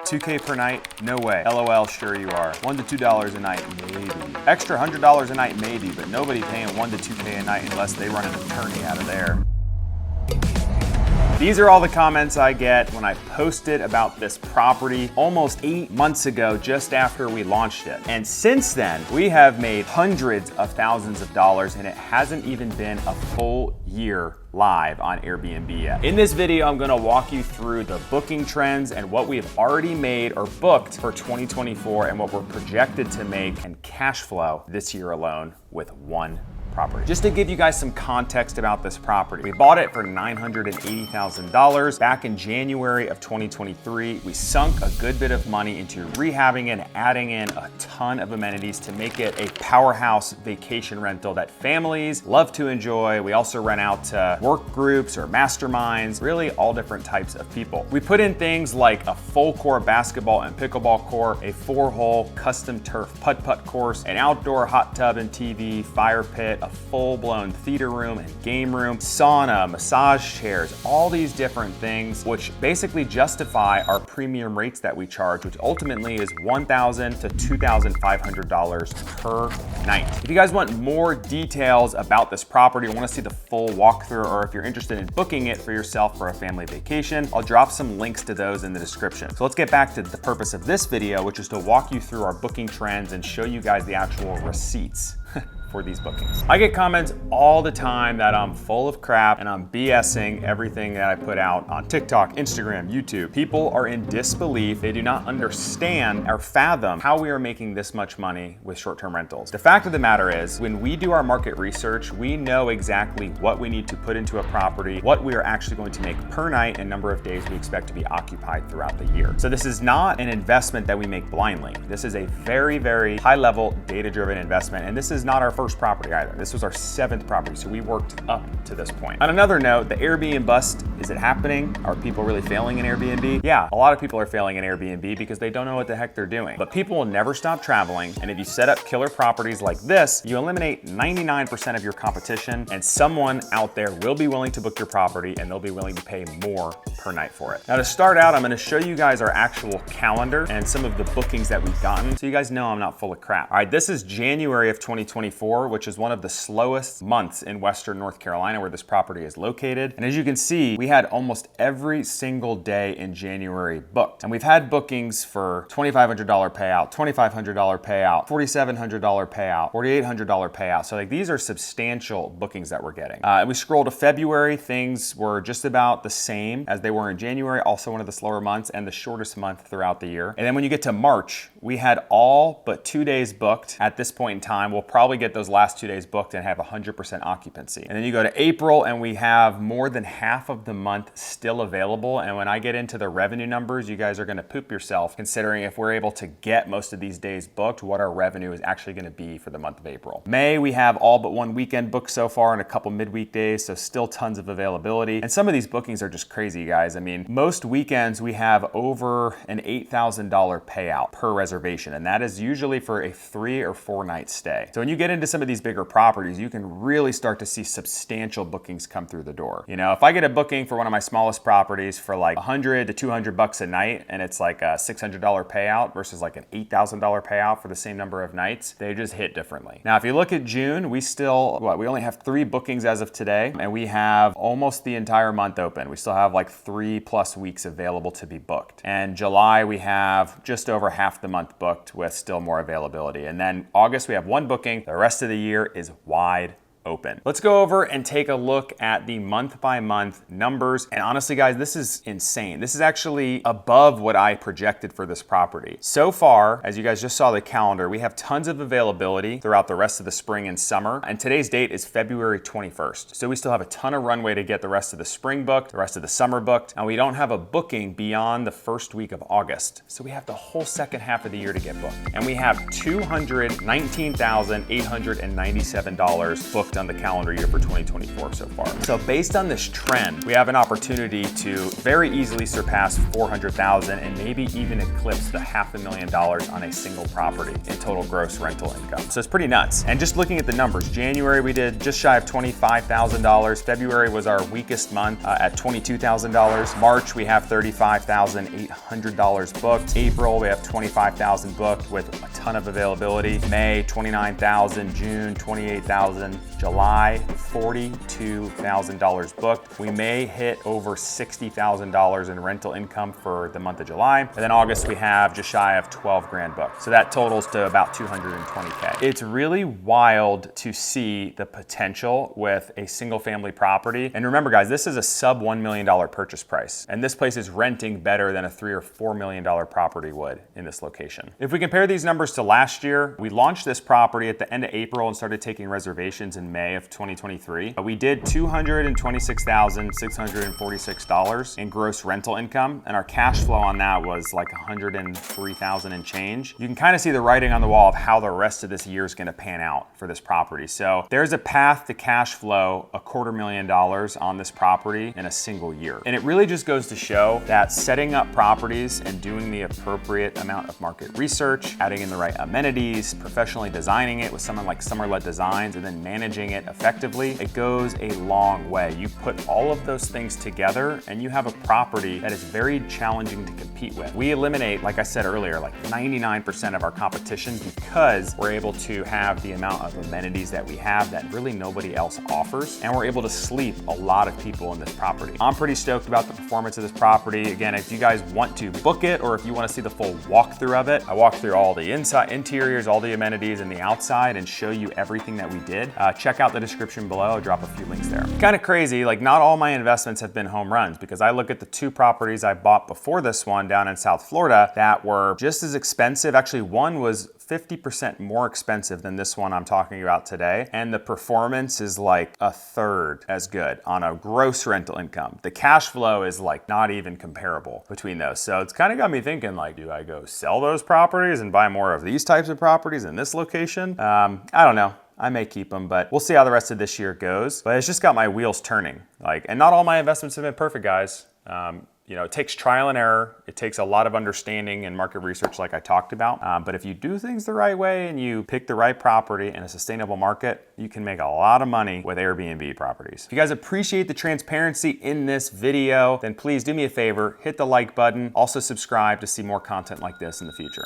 2K per night? No way. LOL, sure you are. $1 to $2 a night, maybe. Extra $100 a night, maybe, but nobody paying $1 to $2K a night unless they run an attorney out of there. These are all the comments I get when I posted about this property almost 8 months ago, just after we launched it. And since then, we have made hundreds of thousands of dollars, and it hasn't even been a full year live on Airbnb yet. In this video, I'm gonna walk you through the booking trends and what we've already made or booked for 2024 and what we're projected to make and cash flow this year alone with one property. Just to give you guys some context about this property, we bought it for $980,000 back in January of 2023. We sunk a good bit of money into rehabbing it, adding in a ton of amenities to make it a powerhouse vacation rental that families love to enjoy. We also rent out to work groups or masterminds, really all different types of people. We put in things like a full court basketball and pickleball court, a 4-hole custom turf putt-putt course, an outdoor hot tub and TV, fire pit, a full-blown theater room and game room, sauna, massage chairs, all these different things, which basically justify our premium rates that we charge, which ultimately is $1,000 to $2,500 per night. If you guys want more details about this property or want to see the full walkthrough, or if you're interested in booking it for yourself for a family vacation, I'll drop some links to those in the description. So let's get back to the purpose of this video, which is to walk you through our booking trends and show you guys the actual receipts for these bookings. I get comments all the time that I'm full of crap and I'm BSing everything that I put out on TikTok, Instagram, YouTube. People are in disbelief. They do not understand or fathom how we are making this much money with short-term rentals. The fact of the matter is, when we do our market research, we know exactly what we need to put into a property, what we are actually going to make per night, and number of days we expect to be occupied throughout the year. So this is not an investment that we make blindly. This is a very, very high-level, data-driven investment, and this is not our first property either. This was our 7th property, so we worked up to this point. On another note, the Airbnb bust, is it happening? Are people really failing in Airbnb? Yeah, a lot of people are failing in Airbnb because they don't know what the heck they're doing. But people will never stop traveling, and if you set up killer properties like this, you eliminate 99% of your competition, and someone out there will be willing to book your property, and they'll be willing to pay more per night for it. Now to start out, I'm gonna show you guys our actual calendar and some of the bookings that we've gotten, so you guys know I'm not full of crap. All right, this is January of 2024, which is one of the slowest months in Western North Carolina where this property is located. And as you can see, we had almost every single day in January booked. And we've had bookings for $2,500 payout, $2,500 payout, $4,700 payout, $4,800 payout. So like these are substantial bookings that we're getting. And we scroll to February, things were just about the same as they were in January, also one of the slower months and the shortest month throughout the year. And then when you get to March, we had all but 2 days booked at this point in time. We'll probably get those last 2 days booked and have 100% occupancy. And then you go to April and we have more than half of the month still available. And when I get into the revenue numbers, you guys are gonna poop yourself considering if we're able to get most of these days booked, what our revenue is actually gonna be for the month of April. May, we have all but 1 weekend booked so far and a couple midweek days, so still tons of availability. And some of these bookings are just crazy, guys. I mean, most weekends we have over an $8,000 payout per reservation, and that is usually for a 3 or 4 night stay. So when you get into some of these bigger properties, you can really start to see substantial bookings come through the door. You know, if I get a booking for one of my smallest properties for like $100 to $200 a night, and it's like a $600 payout versus like an $8,000 payout for the same number of nights, they just hit differently. Now, if you look at June, we still, we only have 3 bookings as of today, and we have almost the entire month open. We still have like 3+ weeks available to be booked. And July, we have just over half the month booked with still more availability. And then August, we have 1 booking. The rest of the year is wide open. Let's go over and take a look at the month by month numbers. And honestly, guys, this is insane. This is actually above what I projected for this property. So far, as you guys just saw the calendar, we have tons of availability throughout the rest of the spring and summer. And today's date is February 21st. So we still have a ton of runway to get the rest of the spring booked, the rest of the summer booked. And we don't have a booking beyond the first week of August. So we have the whole second half of the year to get booked. And we have $219,897 booked on the calendar year for 2024 so far. So based on this trend, we have an opportunity to very easily surpass 400,000 and maybe even eclipse the $500,000 on a single property in total gross rental income. So it's pretty nuts. And just looking at the numbers, January we did just shy of $25,000. February was our weakest month at $22,000. March we have $35,800 booked. April we have $25,000 booked with a ton of availability. May $29,000, June $28,000, July $42,000 booked. We may hit over $60,000 in rental income for the month of July. And then August we have just shy of 12 grand booked. So that totals to about 220K. It's really wild to see the potential with a single family property. And remember guys, this is a sub $1 million purchase price. And this place is renting better than a $3 or $4 million property would in this location. If we compare these numbers to last year, we launched this property at the end of April and started taking reservations in May of 2023. We did $226,646 in gross rental income, and our cash flow on that was like $103,000 and change. You can kind of see the writing on the wall of how the rest of this year is going to pan out for this property. So there's a path to cash flow $250,000 on this property in a single year. And it really just goes to show that setting up properties and doing the appropriate amount of market research, adding in the right amenities, professionally designing it with someone like Somerled Designs, and then managing it effectively, it goes a long way. You put all of those things together and you have a property that is very challenging to compete with. We eliminate, like I said earlier, like 99% of our competition because we're able to have the amount of amenities that we have that really nobody else offers, and we're able to sleep a lot of people in this property. I'm pretty stoked about the performance of this property. Again, if you guys want to book it or if you want to see the full walkthrough of it, I walk through all the inside interiors, all the amenities, and the outside and show you everything that we did. Check out the description below. I'll drop a few links there. Kind of crazy, like not all my investments have been home runs, because I look at the two properties I bought before this one down in South Florida that were just as expensive. Actually, one was 50% more expensive than this one I'm talking about today. And the performance is like a third as good on a gross rental income. The cash flow is like not even comparable between those. So it's kind of got me thinking like, do I go sell those properties and buy more of these types of properties in this location? I don't know. I may keep them, but we'll see how the rest of this year goes. But it's just got my wheels turning. And not all my investments have been perfect, guys. It takes trial and error. It takes a lot of understanding and market research like I talked about. But if you do things the right way and you pick the right property in a sustainable market, you can make a lot of money with Airbnb properties. If you guys appreciate the transparency in this video, then please do me a favor, hit the like button. Also subscribe to see more content like this in the future.